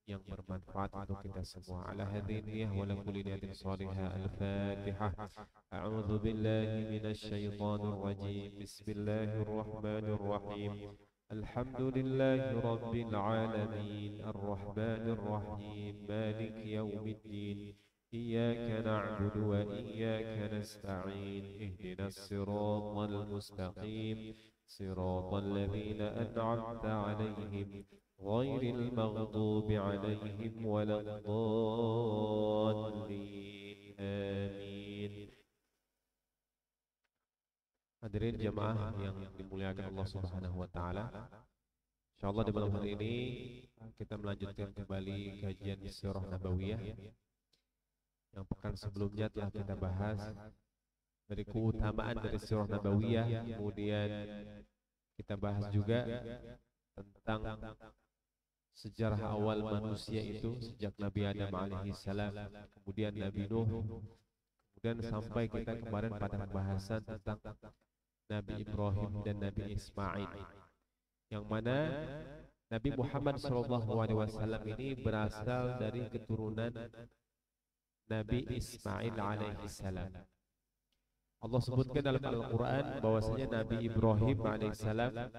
yang bermanfaat untuk kita semua. Ala hadhihi niyyah wa la kulli niyatin salihah. Al-Fatihah. A'udzu billahi minasy syaithanir rajim. Bismillahirrahmanirrahim. Alhamdulillahi rabbil alamin. Arrahmanir rahim. Maliki yaumiddin. إياك نعبد وإياك نستعين اهدنا الصراط المستقيم صراط الذين أنعمت عليهم غير المغضوب عليهم ولا الضالين آمين. Hadirin jamaah yang dimuliakan Allah Subhanahu wa taala. Insyaallah di malam hari ini kita melanjutkan kembali kajian Sirah Nabawiyah. Yang pekan sebelumnya telah kita bahas dari keutamaan dari Sirah Nabawiyah, kemudian kita bahas juga tentang sejarah awal manusia itu sejak Nabi Adam alaihi salam, kemudian Nabi Nuh, kemudian sampai kita kemarin pada pembahasan tentang Nabi Ibrahim dan Nabi Ismail, yang mana Nabi Muhammad SAW ini berasal dari keturunan Nabi Ismail alaihi salam. Allah sebutkan dalam Al-Quran bahwasanya Nabi Ibrahim alaihi salam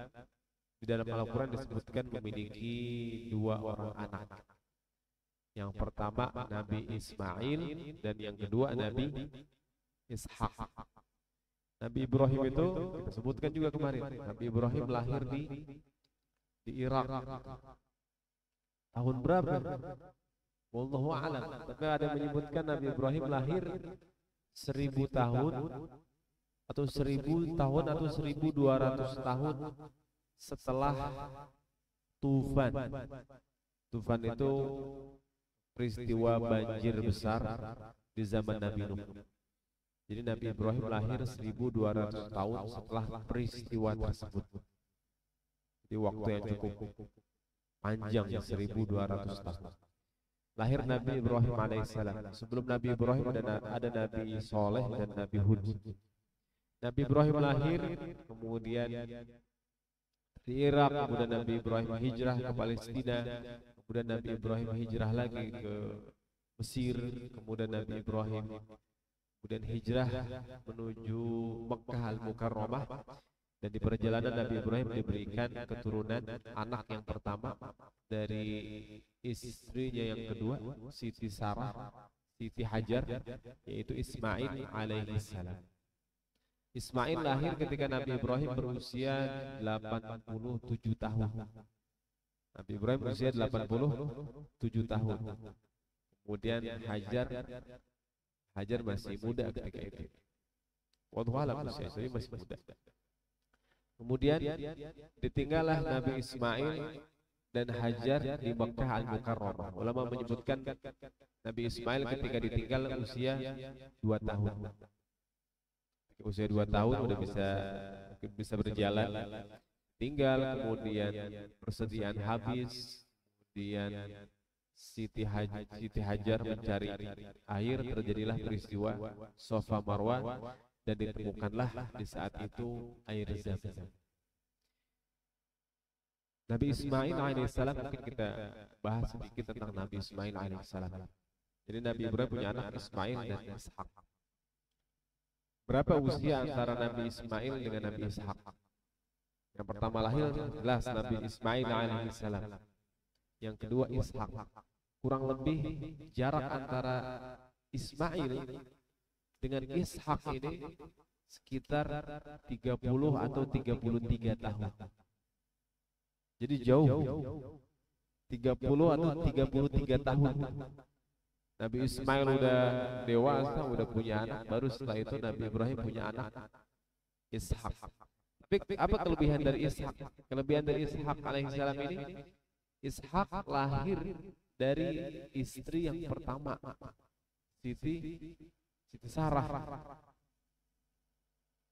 di dalam Al-Quran disebutkan memiliki dua orang anak. Yang pertama Nabi Ismail dan yang kedua Nabi Ishak. Nabi Ibrahim itu kita sebutkan juga kemarin. Nabi Ibrahim lahir di Irak. Tahun berapa? Wallahu a'lam. Tapi ada yang menyebutkan Nabi Ibrahim lahir 1000 tahun atau 1000 tahun atau 1200 tahun setelah Tufan. Tufan itu peristiwa banjir besar di zaman Nabi Nuh. Jadi Nabi Ibrahim lahir 1200 tahun setelah peristiwa tersebut. Di waktu yang cukup panjang, 1200 tahun. Lahir Nabi Ibrahim alaihissalam. Sebelum Nabi Ibrahim ada Nabi Soleh dan Nabi Hud. Nabi Ibrahim lahir, kemudian di Irak, kemudian Nabi Ibrahim hijrah ke Palestina, kemudian Nabi Ibrahim hijrah lagi ke Mesir, kemudian Nabi Ibrahim kemudian hijrah menuju Mekkah Al-Mukarramah. Dan di perjalanan Nabi Ibrahim diberikan keturunan anak yang pertama dari istrinya yang kedua, Siti Sarah, Siti Hajar, yaitu Ismail alaihi salam. Ismail lahir ketika Nabi Ibrahim berusia 87 tahun. Nabi Ibrahim berusia 87 tahun. Kemudian Hajar masih muda ketika itu. Wallahu a'lam, usia masih muda. Kemudian ditinggallah Nabi Ismail dan Hajar di Mekkah Al-Mukarramah. Ulama menyebutkan Nabi Ismail ketika ditinggal usia 2 tahun. Usia 2 tahun udah bisa berjalan. Tinggal, kemudian persediaan habis, kemudian Siti Hajar mencari air, terjadilah peristiwa Safa Marwah. Dan ditemukanlah di saat itu air Zam-Zam. Nabi Ismail alaihissalam, mungkin kita bahas sedikit tentang Nabi Ismail alaihissalam. Jadi Nabi Ibrahim punya anak Ismail dan Ishak. Berapa usia antara Nabi Ismail dengan Nabi Ishak? Yang pertama lahir jelas Nabi Ismail alaihissalam. Yang kedua Ishak. Kurang lebih jarak antara Ismail dengan Ishak ini sekitar 30 atau 33 tahun. Jadi jauh, 30 atau 33 tahun. Nabi Ismail udah dewasa, udah punya anak, baru setelah itu Nabi Ibrahim punya anak Ishak. Tapi apa kelebihan dari Ishak? Kelebihan dari Ishak alaihissalam ini, Ishak lahir dari istri yang pertama, Siti Sarah,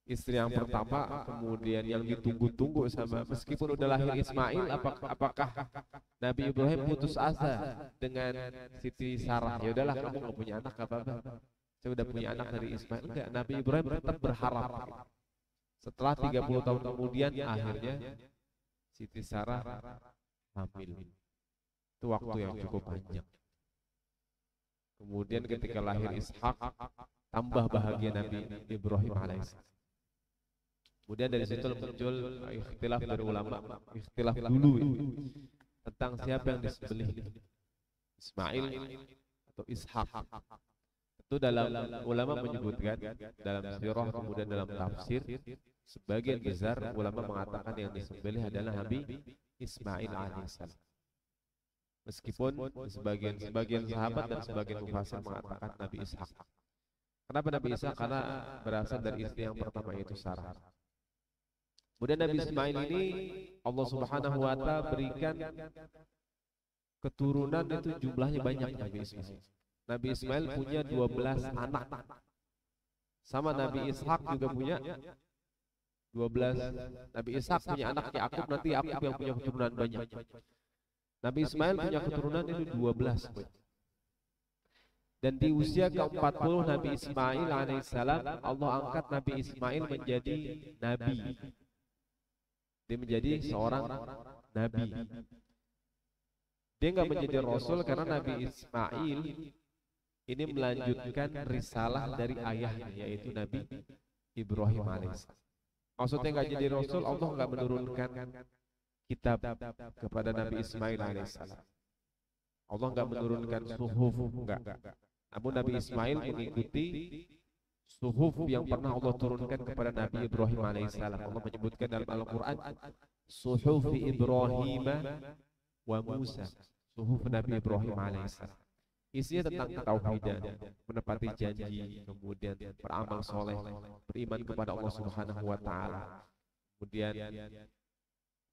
istri yang pertama, kemudian yang ditunggu-tunggu sama, meskipun udah lahir Ismail, apakah Nabi Ibrahim putus asa dengan Siti Sarah? Ya udahlah, kamu nggak punya anak apa-apa, saya udah punya anak dari Ismail. Enggak, Nabi Ibrahim tetap berharap. Setelah 30 tahun kemudian akhirnya Siti Sarah hamil. Itu waktu yang cukup panjang. Kemudian ketika lahir Ishak, tambah bahagia Nabi Ibrahim alaihissalam. Kemudian dari situ muncul ikhtilaf dari ulama, ikhtilaf dulu tentang siapa yang disembelih, Ismail atau Ishak. Itu dalam ulama menyebutkan dalam sirah kemudian dalam tafsir, sebagian besar ulama mengatakan yang disembelih adalah Nabi Ismail alaihissalam. Meskipun sebagian sahabat dan sebagian mufassir mengatakan Nabi Ishak. Kenapa Nabi Ishak? Karena berasal dari istri yang pertama yaitu Sarah. Kemudian Nabi Ismail ini Allah Subhanahu wa taala berikan keturunan itu jumlahnya banyak. Nabi Ismail punya 12 anak. Sama Nabi Ishak juga punya 12. Nabi Ishak punya anak Yakub, nanti Yakub yang punya keturunan banyak. Nabi Ismail punya keturunan itu 12. Dan di usia ke-40 Nabi Ismail alaihissalam, Allah angkat Nabi Ismail menjadi nabi. Dia menjadi seorang nabi. Dia nggak menjadi rasul karena Nabi Ismail ini melanjutkan risalah dari ayahnya yaitu Nabi Ibrahim alaihissalam. Maksudnya nggak jadi rasul, Allah nggak menurunkan kitab kepada Nabi Ismail alaihissalam. Allah nggak menurunkan suhuf, enggak. Namun Nabi Ismail mengikuti suhuf yang pernah Allah turunkan kepada Nabi Ibrahim alaihissalam. Allah menyebutkan dalam Al-Quran, suhuf Ibrahim wa Musa, suhuf Nabi Ibrahim alaihissalam. Isinya tentang ketauhidan, menepati janji, kemudian beramal soleh, beriman kepada Allah Subhanahu wa taala. Kemudian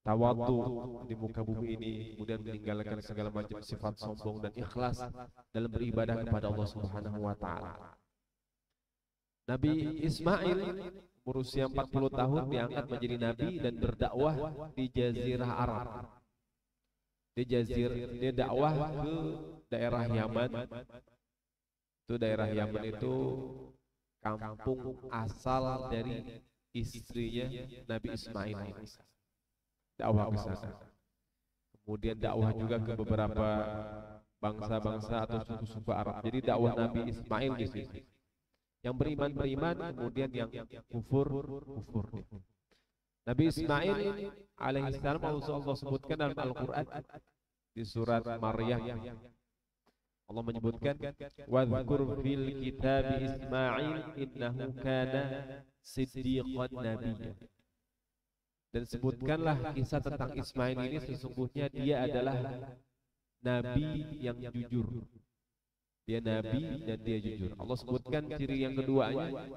tawadhu di muka bumi ini, kemudian meninggalkan segala macam sifat sombong dan ikhlas dalam beribadah kepada Allah Subhanahu wa taala. Nabi Ismail berusia 40 tahun diangkat menjadi nabi dan berdakwah di jazirah Arab. Dia dakwah ke daerah Yaman. Itu daerah Yaman itu kampung asal dari istrinya Nabi Ismail. Dakwah ke sana. Kemudian dakwah juga ke beberapa bangsa-bangsa atau suku-suku Arab. Jadi dakwah Nabi Ismail di sini. Yang beriman, kemudian yang kufur. Nabi Ismail alaihissalam Allah sebutkan dalam Al-Quran di surat Maryam. Allah menyebutkan wadhkur fil kitabi Ismail innahu kana siddiqan nabiyya. Dan sebutkanlah kisah tentang Ismail ini, sesungguhnya dia adalah nabi yang jujur. Dia nabi dan dia jujur. Allah sebutkan ciri yang keduanya,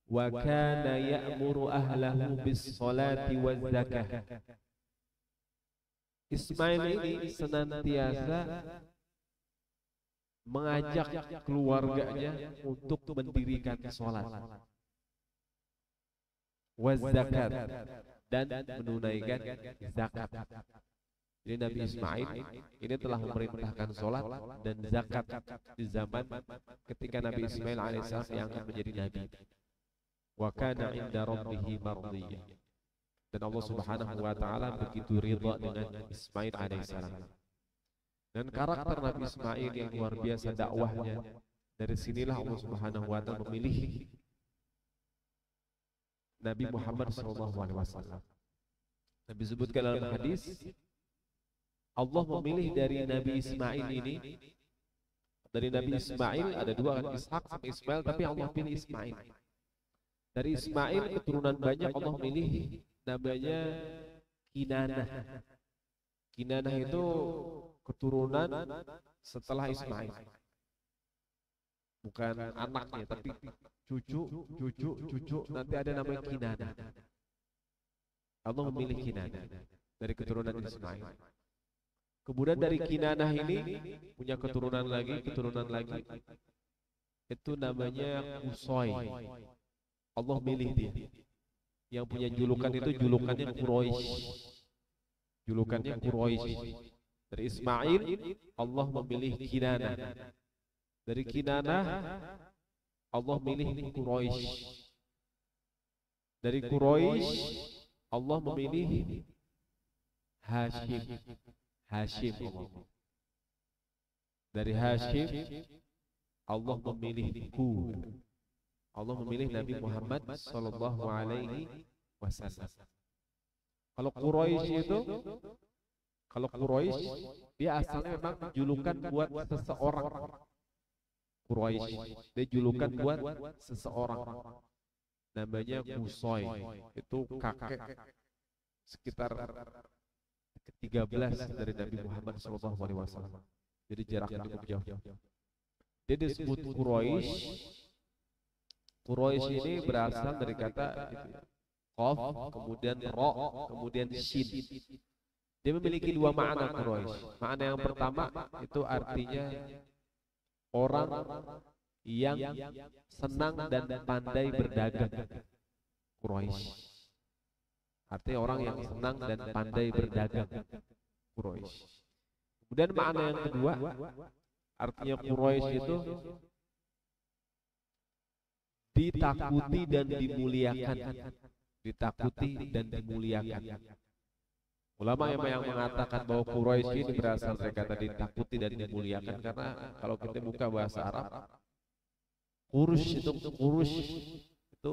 wa kana ya'muru ahlahu bis salati waz zakah. Ismail ini senantiasa mengajak keluarganya untuk mendirikan salat waz zakat dan menunaikan zakat. Jadi Nabi Ismail ini telah memerintahkan sholat dan zakat di zaman ketika Nabi Ismail alaihissalam diangkat menjadi nabi. Wa kana 'inda rabbih mardiyya. Dan Allah Subhanahu wa taala begitu ridha dengan Ismail alaihissalam. Dan karakter Nabi Ismail yang luar biasa dakwahnya, dari sinilah Allah Subhanahu wa taala memilih Nabi Muhammad SAW. Nabi sebutkan dalam hadis, Allah memilih dari Nabi Ismail ini. Dari Nabi Ismail ada dua kan, Ishak sama Ismail, tapi Allah pilih Ismail. Dari Ismail keturunan banyak, Allah pilih namanya Kinanah. Kinanah itu keturunan setelah Ismail. Bukan anaknya, tapi cucu, nanti ada namanya Kinanah. Allah memilih Kinanah dari keturunan Ismail. Kemudian dari Kinanah ini punya keturunan lagi. Itu namanya Qusay. Allah milih dia. Yang punya julukan itu julukannya Quraisy. Julukannya Quraisy. Dari Ismail Allah memilih Kinanah. Dari Kinanah Allah milih Quraisy. Dari Quraisy Allah memilih Hashim Allah. Dari Hashim Allah memilihku. Allah memilih Nabi Muhammad sallallahu alaihi wasallam. Kalau Quraisy itu, kalau Quraisy dia asalnya memang julukan buat seseorang. Quraisy dia julukan buat seseorang. Namanya Qusay. Itu kakek sekitar ke-13 dari Nabi Muhammad sallallahu alaihi wasallam. Jadi jaraknya cukup jauh. Dia disebut Quraisy. Quraisy ini berasal dari kata Qaf, kemudian Ra, kemudian Shin. Dia memiliki dua makna Quraisy. Makna yang pertama itu artinya orang yang senang dan pandai berdagang. Quraisy. Artinya orang yang senang dan pandai berdagang. Quraisy. Kemudian makna yang kedua, artinya Quraisy itu ditakuti dan dimuliakan. Ditakuti dan dimuliakan. Ulama yang mengatakan bahwa Quraisy ini berasal dari kata ditakuti dan dimuliakan, karena kalau kita buka bahasa Arab, Quraisy itu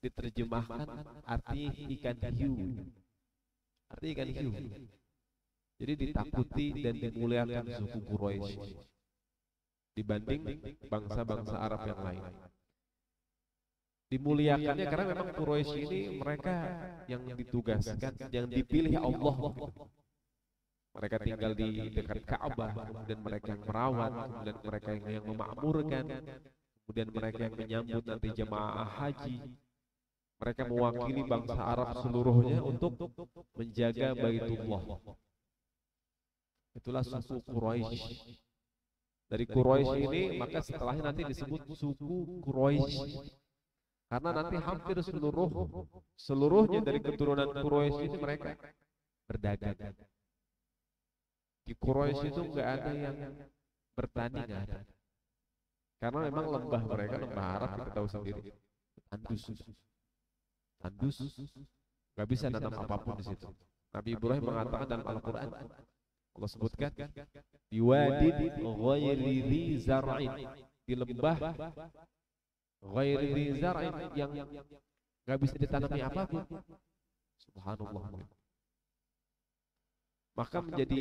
diterjemahkan artinya ikan hiu. Artinya ikan hiu. Jadi ditakuti dan dimuliakan suku Quraisy dibanding bangsa-bangsa Arab yang lain. Dimuliakannya karena memang Quraisy ini mereka yang ditugaskan, yang dipilih Allah. Mereka tinggal di dekat Ka'bah, kemudian mereka yang merawat, kemudian mereka yang memakmurkan, kemudian mereka yang menyambut nanti jemaah haji. Mereka mewakili bangsa Arab seluruhnya untuk menjaga Baitullah. Itulah suku Quraisy. Dari Quraisy ini maka setelahnya nanti disebut suku Quraisy. Karena nanti hampir seluruhnya dari keturunan Quraisy ini mereka berdagang. Di Quraisy itu nggak ada yang bertani, nggak ada. Karena memang lembah mereka, lembah Arab kita tahu sendiri, tandus, nggak bisa nanam apapun di situ. Nabi Ibrahim mengatakan dalam Al-Quran, Allah sebutkan di wadid ghairi dzi zar'in, di lembah ghairi dzi zar'in yang nggak bisa ditanami apapun. Subhanallah. Maka menjadi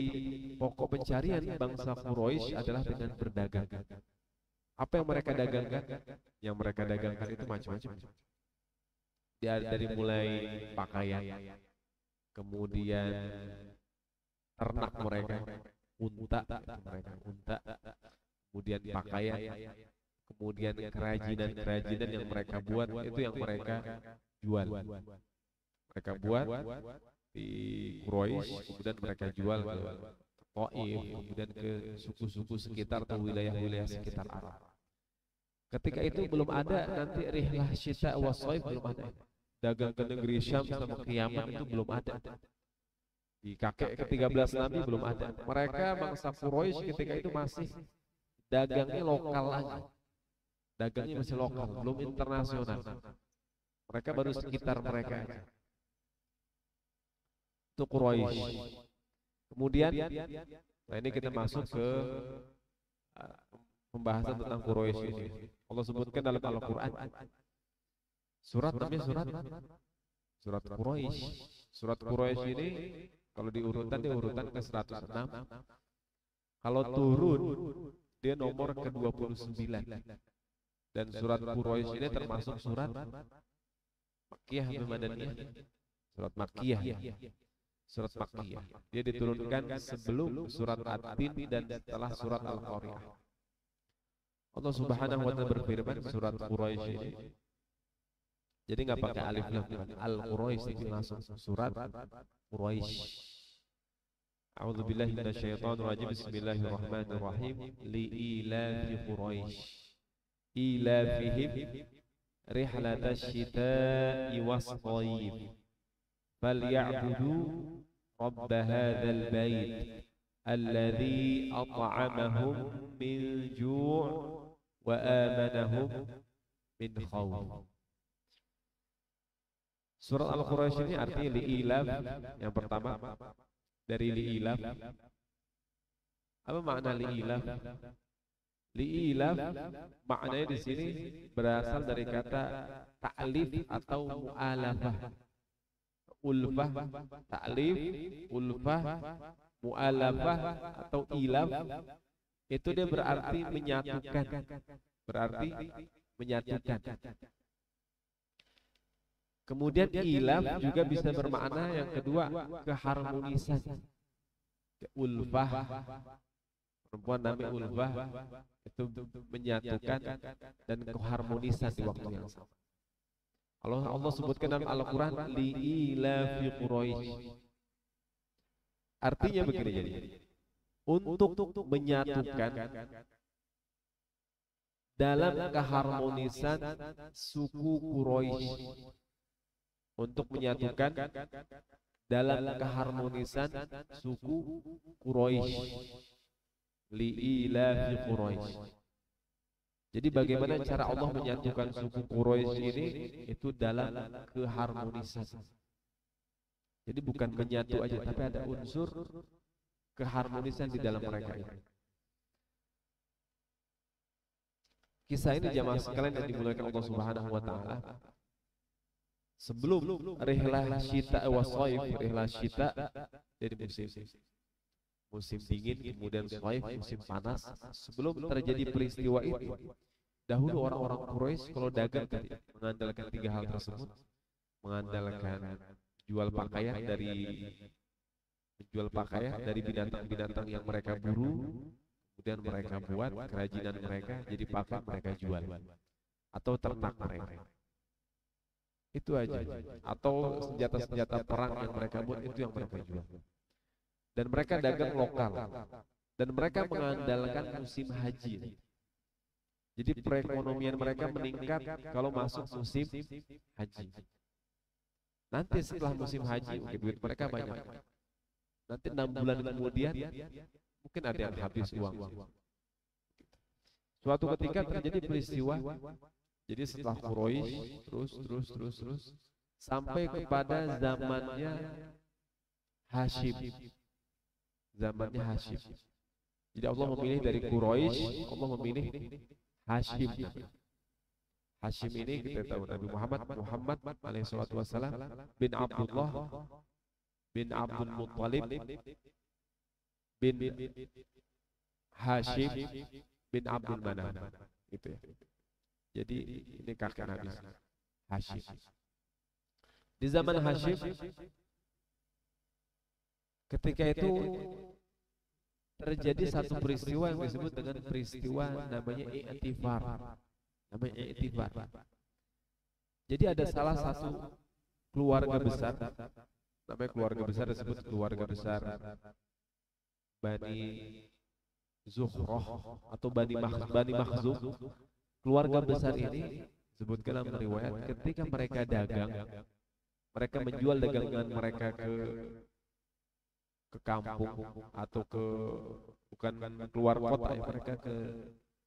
pokok pencarian bangsa Quraisy adalah dengan berdagang. Apa yang mereka dagangkan? Yang mereka dagangkan itu macam-macam. Dari mulai pakaian, kemudian ternak mereka, unta, kemudian pakaian, kemudian kerajinan yang mereka buat, itu yang mereka jual. Mereka buat di Quraisy, kemudian mereka jual ke Taif, kemudian ke suku-suku sekitar atau wilayah-wilayah sekitar Arab. Ketika itu belum ada nanti rihlah syita wa shaif, belum ada. Dagang ke negeri Syam sama ke Yaman itu belum ada. Di kakek ke-13 Nabi belum ada. Mereka bangsa Quraisy ketika itu masih dagangnya lokal aja. Dagangnya masih lokal, belum internasional. Mereka baru sekitar mereka aja. Itu Quraisy. Kemudian, nah ini kita masuk ke pembahasan tentang Quraisy ini. Allah sebutkan dalam Al-Quran. Surat namanya surat Quraisy. Surat Quraisy ini kalau diurutan dia urutan ke 106. Kalau turun dia nomor ke-29. Dan surat Quraisy ini termasuk surat Makkiyah atau Madaniyah? Surat Makkiyah. Surat Makkiyah. Dia diturunkan sebelum surat At-Tin dan setelah surat Al-Qari'ah. Allah Subhanahu wa ta'ala berfirman surat Quraisy ini. Jadi nggak pakai alif lam, Al-Quraisy itu langsung surat Quraisy. A'udzubillahi minasyaitonir rajim. Bismillahirrahmanirrahim. Li'ilafi Quraisy ilafihim rihlatasy syita'i was-shayf falya'budu rabb hadzal bait alladzi at'amahum min ju' wa amanahum min khauf. Surat Al-Quraisy ini artinya li'ilaf. Yang pertama dari li'ilaf Apa makna li'ilaf? Li'ilaf maknanya di sini berasal dari kata ta'lif atau mu'alafah. Ulfah, ta'lif, ulfah, mu'alafah atau ilaf itu dia berarti menyatukan. Berarti menyatukan. Kemudian ilaf juga bisa bermakna yang kedua keharmonisan. Ulfah, perempuan namanya ulfah itu menyatukan dan keharmonisan di waktu yang sama. Allah sebutkan dalam Al-Quran li'ilafi Quraisy. Artinya begini jadi, untuk menyatukan dalam keharmonisan suku Quraisy, untuk menyatukan dalam keharmonisan suku Quraisy, li'ilafi Quraisy. Jadi bagaimana cara Allah menyatukan suku Quraisy ini itu dalam keharmonisan. Jadi bukan menyatu aja, tapi ada unsur keharmonisan di dalam mereka ini. Kisah ini jamaah sekalian yang dimuliakan Allah Subhanahu wa taala. Sebelum rihlah syita wa shaif, rihlah syita dari musim dingin, kemudian shaif musim panas. Sebelum terjadi peristiwa itu, dahulu orang-orang Quraisy kalau dagang mengandalkan tiga hal tersebut, mengandalkan jual pakaian dari binatang-binatang yang mereka buru, kemudian mereka buat kerajinan mereka jadi pakai mereka jual, atau ternak mereka. Itu aja. Atau senjata-senjata perang yang mereka buat itu yang mereka jual. Dan mereka dagang lokal. Dan mereka mengandalkan musim haji. Jadi perekonomian mereka meningkat kalau masuk musim haji. Nanti setelah musim haji mungkin duit mereka banyak. Nanti 6 bulan kemudian mungkin ada yang habis uang. Suatu ketika terjadi peristiwa. Jadi setelah Quraisy terus sampai kepada zamannya Hashim. Zamannya Hashim. Jadi Allah memilih dari Quraisy, Allah memilih Hashim. Hashim ini kita tahu Nabi Muhammad alaihi salatu wasallam bin Abdullah bin Abdul Muttalib bin Hashim bin Abdul Manaf. Itu ya. Jadi ini kakek Nabi Hashim. Di zaman Hashim, ketika itu terjadi satu peristiwa yang disebut dengan peristiwa namanya i'tifar. Namanya i'tifar. Jadi ada salah satu keluarga besar, namanya keluarga besar disebut keluarga besar Bani Zuhrah atau Bani Makhzum. Keluarga besar ini sebutkan dalam riwayat ketika mereka dagang, mereka menjual dagangan mereka ke kampung atau bukan keluar kota ya, mereka ke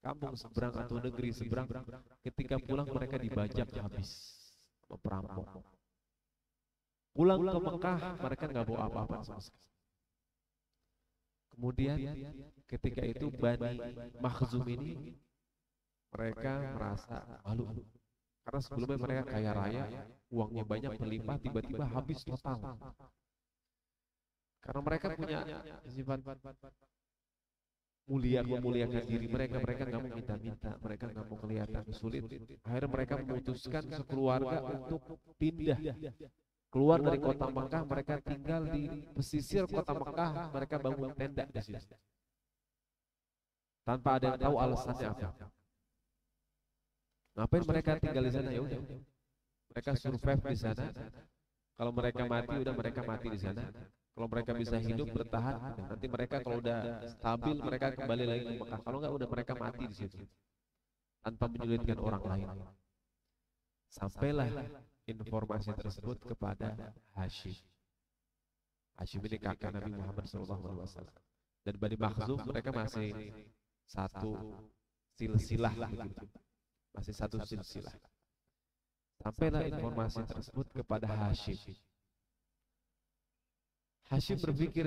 kampung seberang atau negeri seberang. Ketika pulang mereka dibajak habis sama perampok. Pulang ke Mekah mereka nggak bawa apa-apa sama sekali. Kemudian ketika itu Bani Makhzum ini mereka merasa malu karena sebelumnya mereka kaya raya, uangnya banyak berlimpah, tiba-tiba habis total. Karena mereka punya sifat memuliakan diri mereka nggak mau minta-minta, mereka nggak mau kelihatan sulit. Akhirnya mereka memutuskan sekeluarga untuk pindah keluar dari kota Mekah. Mereka tinggal di pesisir kota Mekah, mereka bangun tenda di situ tanpa ada yang tahu alasannya apa. Ngapain mereka tinggal di sana? Ya udah, mereka survive di sana. Kalau mereka mati, udah mereka mati di sana. Kalau mereka bisa hidup bertahan, nanti mereka kalau udah stabil mereka kembali lagi ke Mekah. Kalau enggak, udah mereka mati di situ tanpa menyulitkan orang lain. Sampailah informasi tersebut kepada Hashim. Hashim ini kakak Nabi Muhammad SAW. Dan Bani Makhzum mereka masih satu silsilah begitu. Masih satu silsilah. Sampailah informasi tersebut kepada Hashim. Hashim berpikir,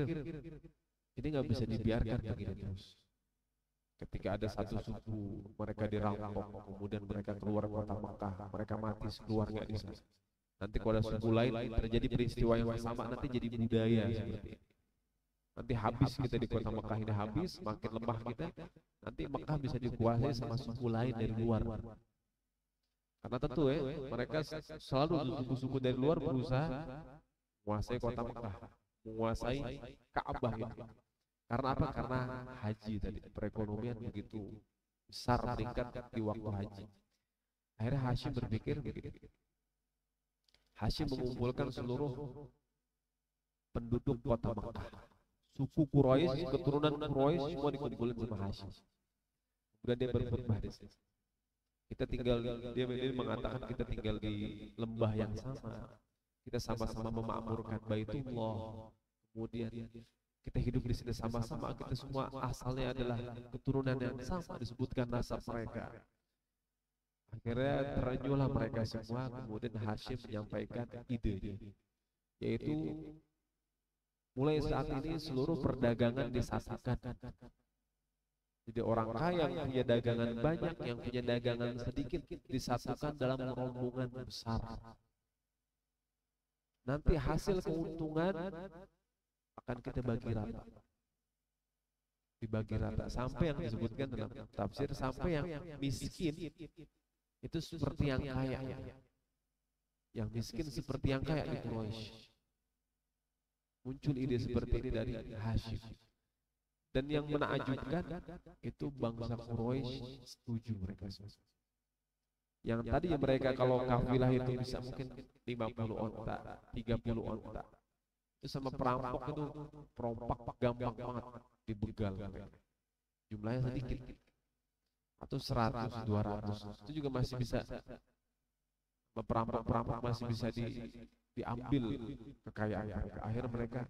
Ini nggak bisa dibiarkan begini terus. Ketika ada satu suku mereka dirampok, kemudian mereka keluar kota Mekah, mereka mati sekeluarga di sana. Nanti kalau ada suku lain terjadi peristiwa yang sama, nanti jadi budaya seperti ini. Nanti habis kita di kota Mekah ini habis, makin lemah kita, nanti Mekah bisa dikuasai sama suku lain dari luar. Karena tentu mereka selalu suku-suku dari luar berusaha menguasai kota Mekah, menguasai Ka'bah itu. Karena apa? Karena haji tadi, perekonomian begitu besar meningkat di waktu haji. Akhirnya Hashim berpikir begitu. Hashim mengumpulkan seluruh penduduk kota Mekah. Suku Quraisy, keturunan Quraisy semua dikumpulkan sama Hashim. Kemudian dia berkhutbah di sini. Kita tinggal, dia mengatakan kita tinggal di lembah yang sama. Kita sama-sama memakmurkan Baitullah. Kemudian kita hidup di sini sama-sama, kita semua asalnya adalah keturunan yang sama, disebutkan nasab mereka. Akhirnya terenyuhlah mereka semua, kemudian Hashim menyampaikan idenya, yaitu mulai saat ini seluruh perdagangan disatukan. Jadi orang kaya yang punya dagangan banyak, yang punya dagangan sedikit disatukan dalam rombongan besar. Nanti hasil keuntungan akan kita bagi rata, dibagi rata sampai yang disebutkan dalam tafsir, sampai yang miskin itu seperti yang kaya, yang miskin seperti yang kaya di Quraisy. Muncul ide seperti ini dari Hashim, dan yang menakjubkan itu bangsa Quraisy setuju mereka semua. Yang tadi mereka kalau kafilah itu bisa mungkin 50 onta, 30 onta. Itu sama perampok itu perompak gampang banget dibegal mereka. Jumlahnya sedikit. Atau 100, 200. Itu juga masih bisa, perampok masih bisa diambil kekayaan mereka. Akhirnya mereka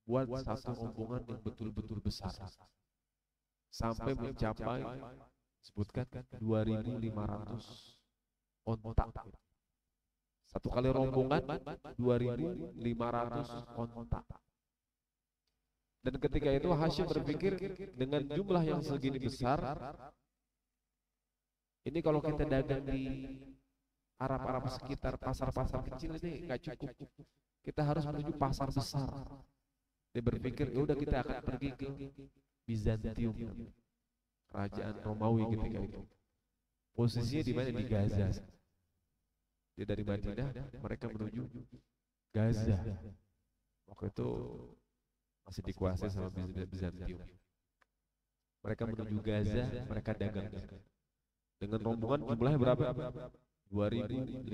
buat satu rombongan yang betul-betul besar. Sampai mencapai, sebutkan 2.500 onta. Satu kali rombongan 2.500 onta. Dan ketika itu Hashim berpikir, dengan jumlah yang segini besar, ini kalau kita dagang di Arab-Arab sekitar, pasar-pasar kecil ini nggak cukup. Kita harus menuju pasar besar. Dia berpikir, ya udah kita akan pergi ke Bizantium, kerajaan Romawi ketika itu. Posisinya di mana? Di Gaza. Dia dari Madinah, mereka menuju Gaza. Waktu itu masih dikuasai sama Bizantium. Mereka menuju Gaza, mereka dagang dengan rombongan jumlahnya berapa? 2.500.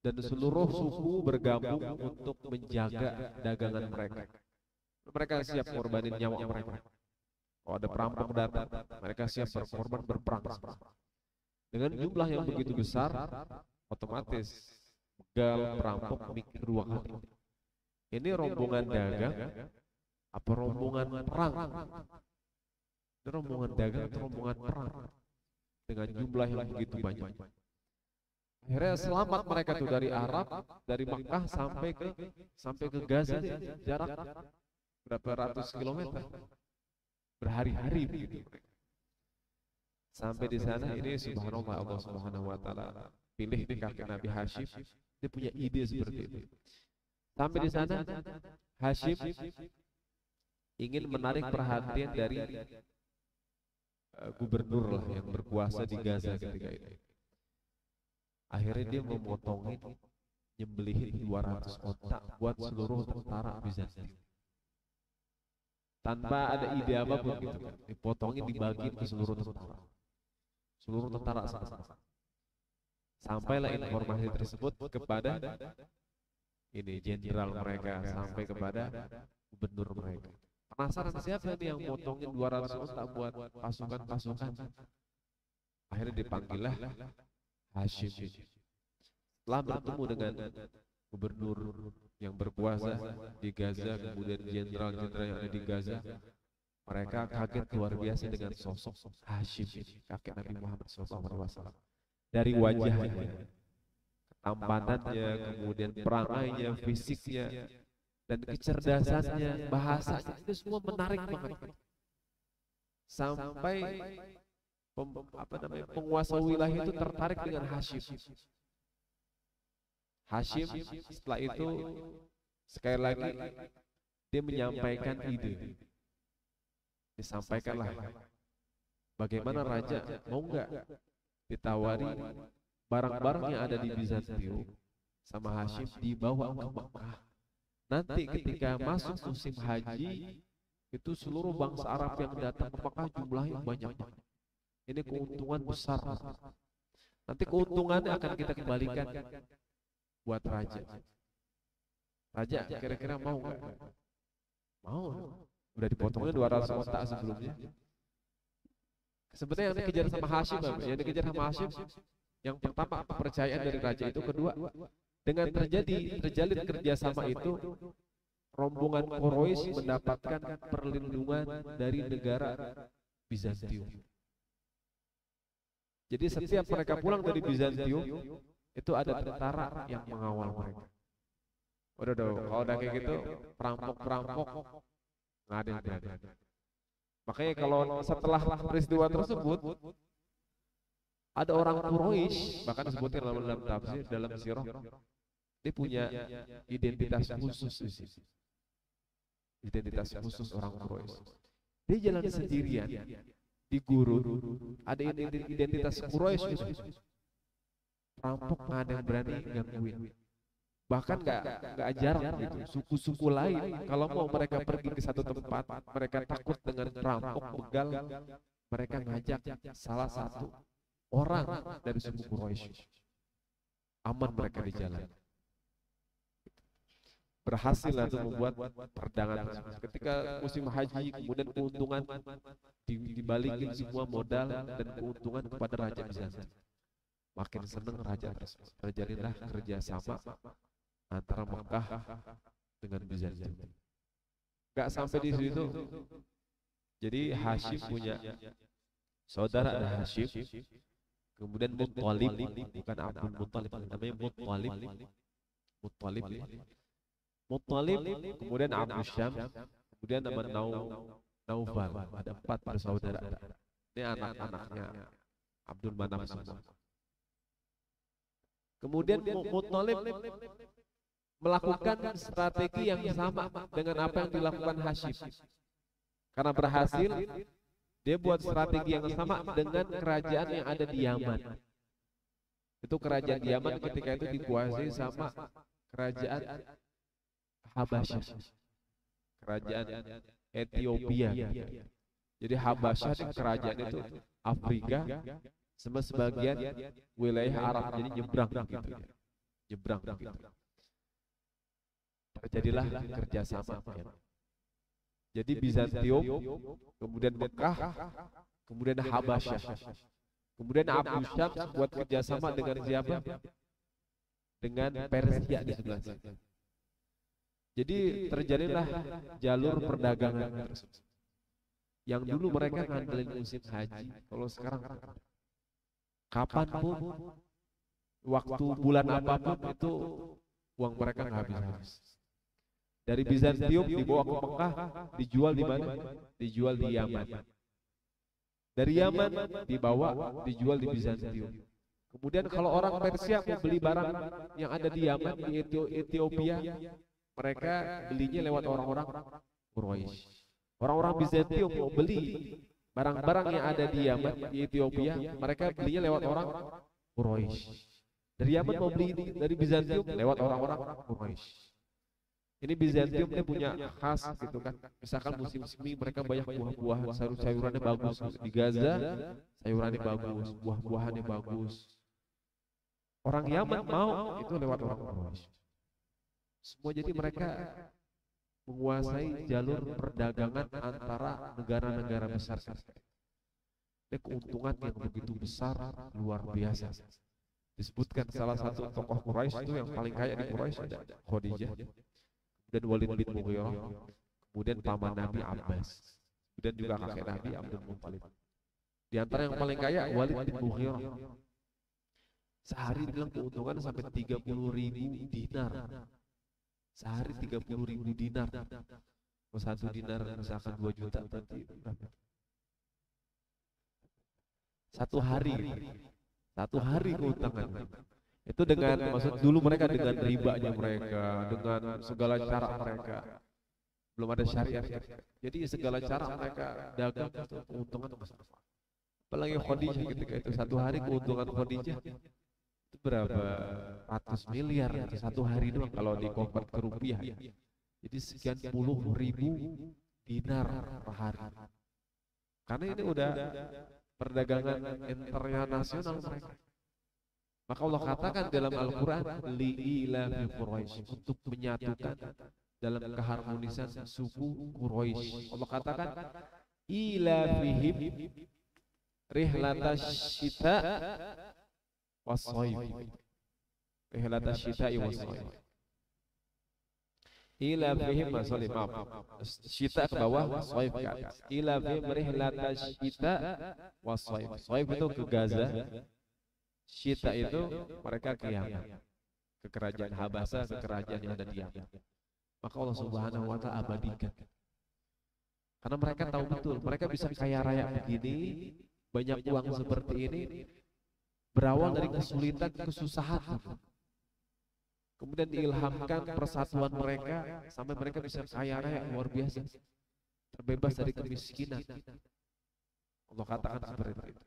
Dan seluruh suku bergabung untuk menjaga dagangan mereka. Mereka siap korbanin nyawa mereka. Kalau ada perampok datang, mereka siap berkorban, berperang. Dengan jumlah yang begitu besar, otomatis begal perampok mikir dua kali. Ini rombongan dagang apa rombongan perang? Ini rombongan dagang atau rombongan perang? Dengan jumlah yang begitu banyak. Akhirnya selamat mereka tuh dari Arab, dari Mekah sampai ke Gaza, jarak berapa ratus kilometer, berhari-hari begitu. Sampai di sana ini subhanallah, Allah Subhanahu wa taala pilih nih kakek Nabi Hashim, dia punya ide seperti itu. Sampai di sana Hashim ingin menarik perhatian dari gubernur lah yang berkuasa di Gaza ketika itu. Akhirnya dia memotongin, nyembelihin 200 onta buat seluruh tentara Bizantium. Tanpa ada ide apapun gitu kan, dipotongin, dibagiin ke seluruh tentara. Seluruh tentara sama-sama. Sampailah informasi tersebut kepada ini jenderal mereka, sampai kepada gubernur mereka. Penasaran siapa nih yang motongin 200 onta buat pasukan-pasukan. Akhirnya dipanggillah Hashim. Setelah bertemu dengan gubernur yang berkuasa di Gaza, kemudian jenderal-jenderal yang ada di Gaza, mereka kaget luar biasa dengan sosok Hashim, kakek Nabi Muhammad SAW. Dari wajahnya, ketampanannya, kemudian perangainya, fisiknya, dan kecerdasannya, bahasanya itu semua menarik banget. Sampai penguasa wilayah itu tertarik dengan Hashim. Hashim setelah itu sekali lagi dia menyampaikan ide. Disampaikanlah bagaimana raja mau nggak ditawari barang-barang yang ada di Bizantium sama Hashim dibawa ke Mekah. Nanti ketika masuk musim haji itu seluruh bangsa Arab yang datang ke Mekah jumlahnya banyak banget. Ini keuntungan besar. Nanti keuntungannya akan kita kembalikan buat raja. Raja kira-kira mau nggak? Mau. Udah dipotongnya 200 otak sebelumnya. Sebenarnya yang dikejar sama Hashim, yang dikejar sama Hashim, yang pertama kepercayaan dari raja itu, kedua dengan terjalin kerjasama itu, rombongan Quraisy mendapatkan perlindungan dari negara Bizantium. Jadi setiap mereka pulang dari Bizantium itu ada tentara yang mengawal mereka. Udah dong, kalau udah kayak gitu perampok nggak ada yang berani. Makanya kalau setelah peristiwa tersebut ada orang Quraisy, bahkan disebutkan dalam tafsir, dalam sirah, dia punya identitas khusus di sini. Identitas khusus orang Quraisy. Dia jalan sendirian di gurun, ada identitas Quraisy gitu. Perampok nggak ada yang berani gangguin. Bahkan nggak jarang gitu, suku-suku lain kalau mau mereka pergi ke satu tempat, mereka takut dengan perampok begal, mereka ngajak salah satu orang dari suku Quraisy. Aman mereka di jalan. Berhasil untuk membuat perdagangan. Ketika musim haji, kemudian keuntungan dibalikin semua modal dan keuntungan kepada Raja Bizantium. Makin senang raja tersebut. Terjalinlah kerjasama antara Mekah dengan Bizantium. Gak sampai di situ. Jadi Hashim punya saudara, ada Hashim, kemudian Muttalib, bukan Abdul Muttalib, namanya Muttalib. Muttalib, kemudian Abdul Syam, kemudian nama Naufal. Ada 4 bersaudara. Ini anak-anaknya Abdul Manaf semua. Kemudian Muttalib melakukan strategi yang sama dengan apa yang dilakukan Hashim. Karena berhasil, dia buat strategi yang sama dengan kerajaan yang ada di Yaman. Itu kerajaan di Yaman ketika itu dikuasai sama kerajaan Habasyah, kerajaan Ethiopia. Jadi Habasyah di kerajaan itu Afrika, sama sebagian wilayah Arab, jadi nyebrang gitu. Nyebrang gitu. Terjadilah kerjasama. Jadi Bizantium, kemudian Mekah, kemudian Habasyah, kemudian Abu Syam buat kerjasama dengan siapa? Dengan Persia di sebelah sini. Jadi terjadilah jalur perdagangan tersebut. Yang dulu mereka ngandelin musim haji, kalau sekarang kapanpun, waktu bulan apapun itu uang mereka nggak habis. Dari Bizantium dibawa ke Mekah, dijual di mana? Dijual di Yaman. Dari Yaman dibawa, dijual di Bizantium. Kemudian kalau orang Persia mau beli barang yang ada di Yaman, di Ethiopia, mereka belinya lewat orang-orang Quraisy. Orang-orang Bizantium mau beli barang-barang yang ada di Yaman, di Ethiopia, mereka belinya lewat orang Quraisy. Dari Yaman mau beli dari Bizantium lewat orang-orang Quraisy. Ini Bizantium dia punya khas gitu kan. Misalkan musim semi mereka banyak buah-buahan, sayur-sayurannya bagus. Di Gaza sayurannya bagus, buah-buahannya bagus. Orang Yaman mau itu lewat orang Quraisy. Semua jadi mereka menguasai jalur perdagangan antara negara-negara besar. Ini keuntungan yang begitu besar, luar biasa. Disebutkan salah satu tokoh Quraisy itu yang paling kaya di Quraisy ada Khadijah, dan Walid bin Mughirah, kemudian paman Nabi Abbas, kemudian juga kakek Nabi Abdul Muttalib. Di antara yang paling kaya Walid bin Mughirah. Sehari bilang keuntungan sampai 30.000 dinar. Sehari 30.000 dinar. Kalau 1 dinar misalkan 2 juta berarti berapa? 1 hari. 1 hari keuntungan. Itu dengan maksud dulu mereka dengan ribanya mereka, dengan segala cara mereka. Belum ada syariat. Jadi segala cara mereka dagang itu keuntungan besar. Apalagi Khadijah ketika itu 1 hari keuntungan Khadijah itu berapa ratus miliar itu 1 hari doang kalau dikonvert ke rupiah ya. Jadi sekian puluh ribu dinar per hari. Karena ini udah perdagangan internasional mereka. Maka Allah katakan dalam Al-Quran li'ilafi Quraisy, untuk menyatukan dalam keharmonisan suku Quraisy. Allah katakan ilafihim rihlatas syita was-shaif. Rihlatas syita was-shaif. Ilafihim masalim, maaf. Syita ke bawah, shaif ke atas. Ilafihim rihlatas syita was-shaif. Shaif itu ke Gaza. Syita itu mereka ke Yaman, ke kerajaan Habasa, ke kerajaan yang ada di Yaman. Maka Allah Subhanahu wa ta'ala abadikan. Karena mereka tahu betul, mereka bisa kaya raya begini, banyak uang seperti ini, berawal dari kesulitan, kesusahan. Kemudian diilhamkan persatuan mereka, sampai mereka bisa kaya raya luar biasa, terbebas dari kemiskinan. Allah katakan seperti itu.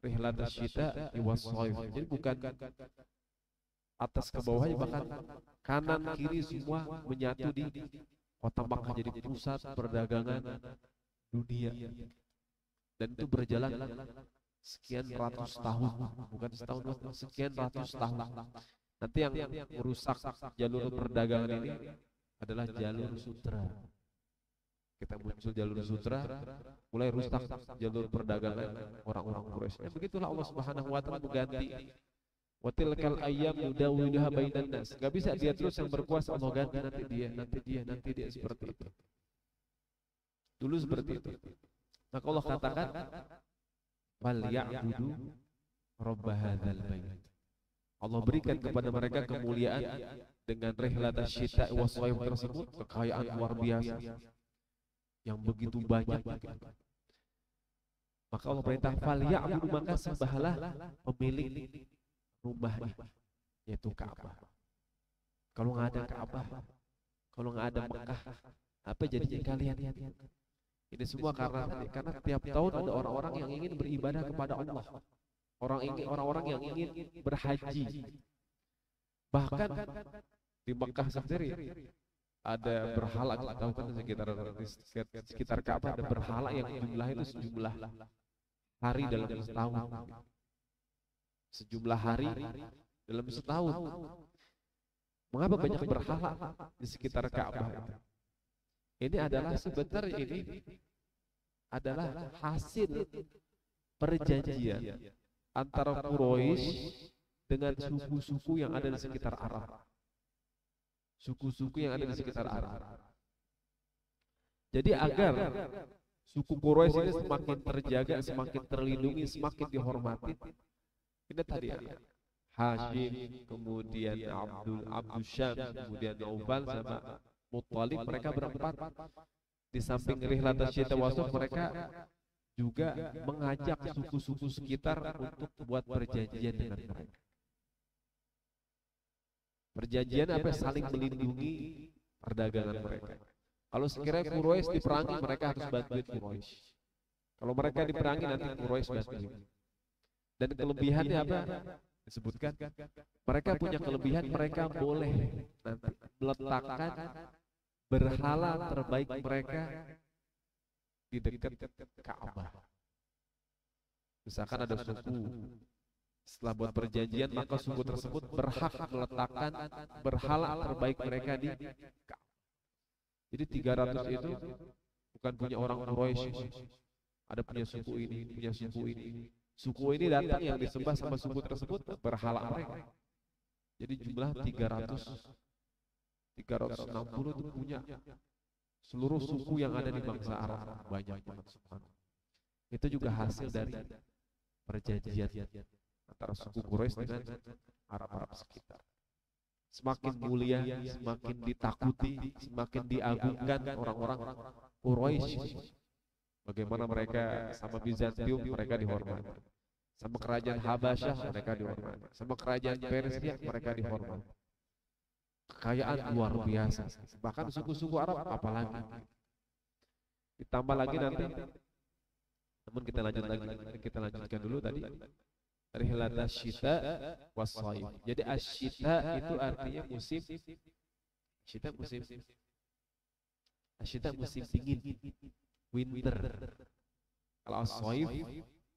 Rihlatas syita was-shaif. Jadi bukan atas ke bawahnya, bahkan kanan kiri semua menyatu di kota Makkah jadi pusat perdagangan dunia. Dan itu berjalan sekian ratus tahun, bukan setahun, sekian ratus tahun. Nanti yang merusak jalur perdagangan ini adalah jalur sutra. Kita muncul jalur sutra, mulai rusak jalur perdagangan orang-orang Quraisy. Begitulah Allah Subhanahu wa ta'ala mengganti. Wa tilkal ayyam nudawiluha bainan nas. Enggak bisa dia terus yang berkuasa, Allah ganti nanti dia seperti itu. Dulu seperti itu. Maka Allah katakan fal ya'budu rabb hadzal bait. Allah berikan kepada mereka kemuliaan dengan rihlatas syita was-shaif tersebut, kekayaan luar biasa yang begitu banyak. Maka Allah perintah fal ya'budu, maka sembahlah pemilik rumah ini, yaitu Ka'bah. Kalau nggak ada Ka'bah, kalau nggak ada Mekah, apa jadinya kalian? Ini semua karena tiap tahun ada orang-orang yang ingin beribadah kepada Allah, orang-orang yang ingin berhaji. Bahkan di Mekah sendiri ada berhala, tahu kan, sekitar Ka'bah ada berhala yang jumlah itu sejumlah hari dalam setahun. Sejumlah hari dalam setahun. Mengapa banyak berhala di sekitar Ka'bah itu? Ini adalah sebenarnya ini adalah hasil perjanjian antara Quraisy dengan suku-suku yang ada di sekitar Arab. Suku-suku yang ada di sekitar Arab. Jadi agar suku Quraisy ini semakin terjaga, semakin terlindungi, semakin dihormati. Ini tadi ya, Hashim, kemudian Abdul Syam, kemudian Naufal sama Muttalib, mereka berempat. Di samping rihlatas syita was-shaif, mereka juga mengajak suku-suku sekitar untuk buat perjanjian dengan mereka. Perjanjian apa? Saling melindungi perdagangan mereka. Kalau sekiranya Quraisy diperangi, mereka harus bantuin Quraisy. Kalau mereka diperangi, nanti Quraisy bantuin. Dan kelebihannya apa? Disebutkan mereka punya kelebihan, mereka boleh nanti meletakkan berhala terbaik mereka di dekat Ka'bah. Misalkan ada suku, setelah buat perjanjian, maka suku tersebut berhak meletakkan berhala terbaik mereka di Ka'bah. Jadi 300 itu bukan punya orang Quraisy, ada punya suku ini, punya suku ini. Suku ini datang yang disembah sama suku tersebut berhala mereka. Jadi jumlah 360 itu punya seluruh suku yang ada di bangsa Arab, banyak banget. Itu juga hasil dari perjanjian antara suku Quraisy dengan Arab-Arab sekitar. semakin mulia, semakin ditakuti, semakin diagungkan orang-orang Quraisy. Bagaimana mereka sama Bizantium mereka dihormati, sama kerajaan Habasyah mereka dihormati, sama kerajaan Persia mereka dihormati. Kekayaan luar biasa. Bahkan suku-suku Arab apalagi. Ditambah lagi nanti, namun kita lanjutkan dulu tadi. Rihlat asyita was-shaif. Jadi asyita itu artinya musim. Asyita musim dingin, winter. Kalau as-shaif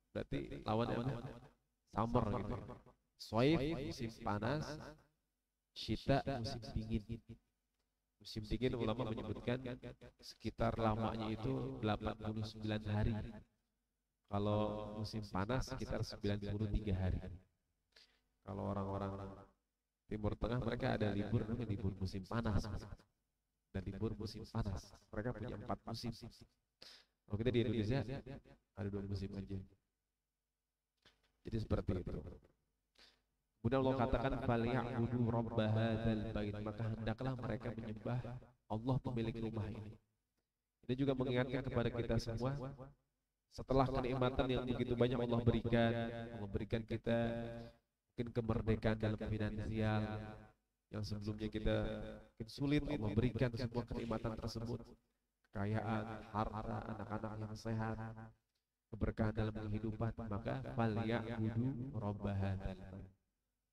berarti lawannya apa? Summer gitu. Shaif musim panas, syita musim dingin. Musim dingin ulama menyebutkan sekitar lamanya itu 89 hari. Kalau musim panas sekitar 93 hari. Kalau orang-orang Timur Tengah mereka ada libur musim panas dan libur musim panas. Mereka punya 4 musim. Kalau kita di Indonesia ada 2 musim aja. Jadi seperti itu. Kemudian Allah katakan falyabudu rabb hadzal bait, maka hendaklah mereka menyembah Allah pemilik rumah ini. Ini juga mengingatkan kepada kita semua, setelah kenikmatan yang begitu banyak Allah berikan kita mungkin kemerdekaan dalam finansial yang sebelumnya kita mungkin sulit, Allah berikan semua kenikmatan tersebut, kekayaan, harta, anak-anak yang sehat, keberkahan dalam kehidupan, maka falyabudu rabb hadzal bait,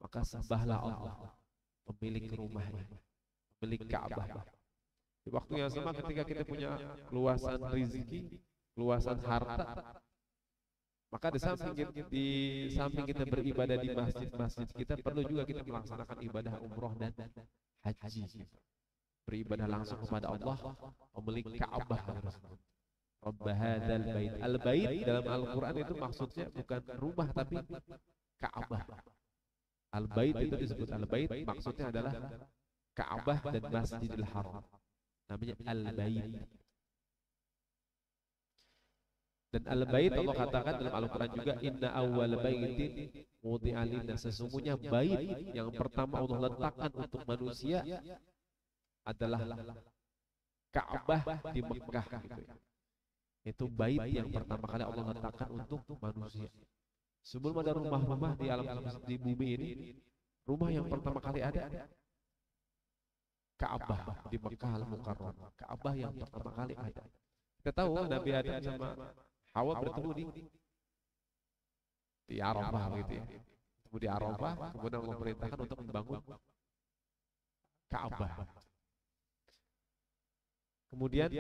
maka sembahlah Allah pemilik rumah ini, pemilik Ka'bah. Di waktu yang sama ketika kita punya keluasan rezeki, keluasan harta, maka di samping kita beribadah di masjid-masjid, kita perlu juga kita melaksanakan ibadah umroh dan haji, beribadah langsung kepada Allah pemilik Ka'bah. Rabb hadzal bait. Al-bait dalam Al-Quran itu maksudnya bukan rumah tapi Ka'bah. Al-bait itu disebut al-bait, maksudnya adalah Ka'bah dan Masjidil Haram, namanya al-bait. Dan al-bait Allah katakan dalam Al-Quran juga, inna awwal baitin wudi'a lin-nas, sesungguhnya bait yang pertama Allah letakkan untuk manusia adalah Ka'bah di Mekah gitu ya. Itu bait yang pertama kali Allah letakkan untuk manusia. Sebelum ada rumah-rumah di alam di bumi ini, rumah yang pertama kali ada Ka'bah di Mekah Al-Mukarramah. Ka'bah yang pertama kali ada. Kita tahu Nabi Adam sama Hawa bertemu di Arafah gitu ya. Ketemu di Arafah, kemudian Allah perintahkan untuk membangun Ka'bah. Kemudian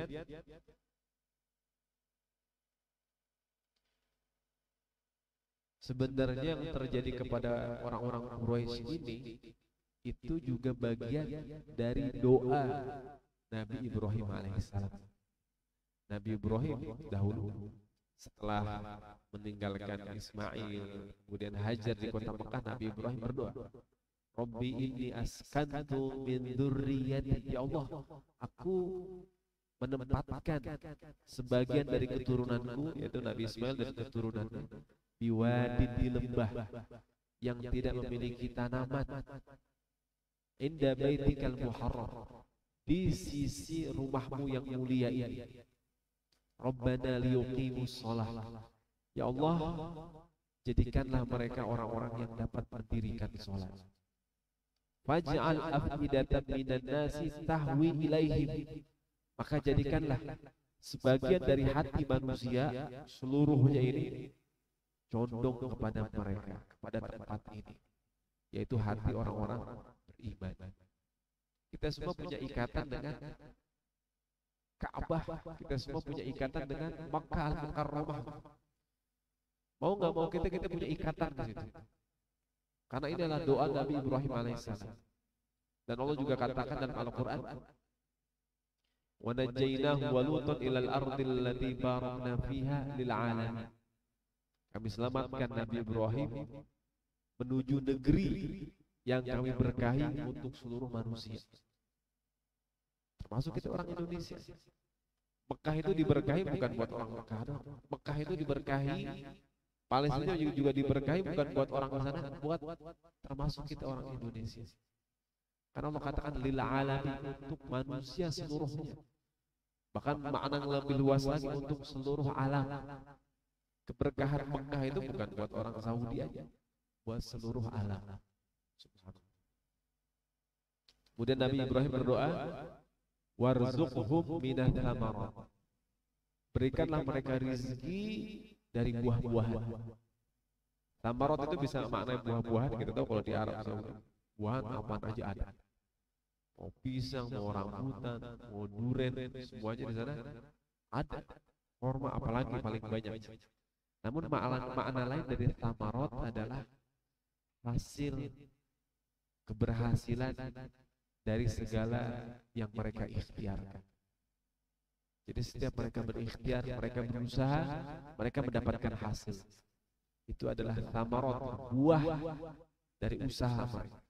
sebenarnya yang terjadi kepada orang-orang Quraisy ini itu juga bagian dari doa Nabi Ibrahim alaihissalam. Nabi Ibrahim dahulu setelah meninggalkan Ismail, kemudian Hajar di kota Mekah, Nabi Ibrahim berdoa, Rabbi inni askantu min dzurriyyati, ya Allah, aku menempatkan sebagian dari keturunanku, yaitu Nabi Ismail dan keturunannya, biwadin, di lembah yang tidak memiliki tanaman, inda baitikal muharram, di sisi rumahmu yang mulia ini. Rabbana liyuqimus shalah, ya Allah, jadikanlah mereka orang-orang yang dapat mendirikan salat. Faj'al afidatan minan nasi tahwi ilaihim, maka jadikanlah sebagian dari hati manusia seluruhnya ini condong kepada mereka, kepada tempat ini, yaitu hati orang-orang beriman. Kita semua punya ikatan dengan Ka'bah, kita semua punya ikatan dengan Makkah Al-Mukarramah. Mau nggak mau kita punya ikatan di situ. Karena ini adalah doa Nabi Ibrahim alaihissalam. Dan Allah juga katakan dalam Al-Quran, wa najjaynahu wa lutan ilal ardil lati barakna fiha lil alamin. Kami selamatkan Nabi Ibrahim menuju negeri yang kami berkahi untuk seluruh manusia, termasuk kita orang Indonesia. Mekah itu diberkahi bukan buat orang Mekah doang. Mekah itu diberkahi, Palestina juga diberkahi bukan buat orang sana, buat termasuk kita orang Indonesia. Karena Allah katakan lil alamin, untuk manusia seluruhnya. Bahkan makna yang lebih luas lagi, untuk seluruh alam. Keberkahan Mekah itu bukan buat orang Saudi aja, buat seluruh alam. Kemudian Nabi Ibrahim berdoa, warzuqhum minat thamarat, berikanlah mereka rezeki dari buah-buahan. Thamarat itu bisa makna buah-buahan, kita tahu kalau di Arab Saudi buahan apa aja ada. Mau pisang, mau rambutan, mau duren, semuanya di sana ada. Kurma apalagi paling banyak. Namun makna lain dari thamarat adalah hasil keberhasilan dari segala yang mereka ikhtiarkan. Jadi setiap mereka berikhtiar, mereka berusaha, mereka mendapatkan hasil. Itu adalah thamarat, buah dari usaha mereka.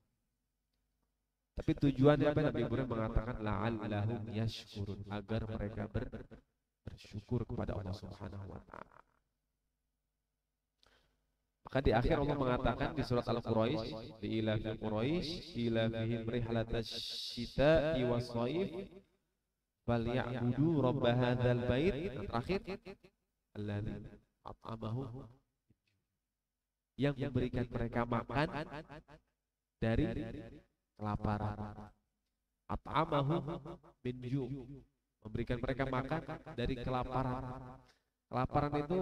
Tapi tujuannya apa? Nabi Ibrahim mengatakan la'allahum yashkurun, agar mereka bersyukur kepada Allah Subhanahu wa taala. Maka di akhir Allah mengatakan di surat Al-Quraisy, di ilafi Quraisy ilafihim rihlatash syita'i was-shaif falyabudu rabb hadzal bait. Terakhir alladzi at'amahum, yang memberikan mereka makan dari kelaparan. At'amahum min ju', memberikan mereka makan dari kelaparan. Kelaparan itu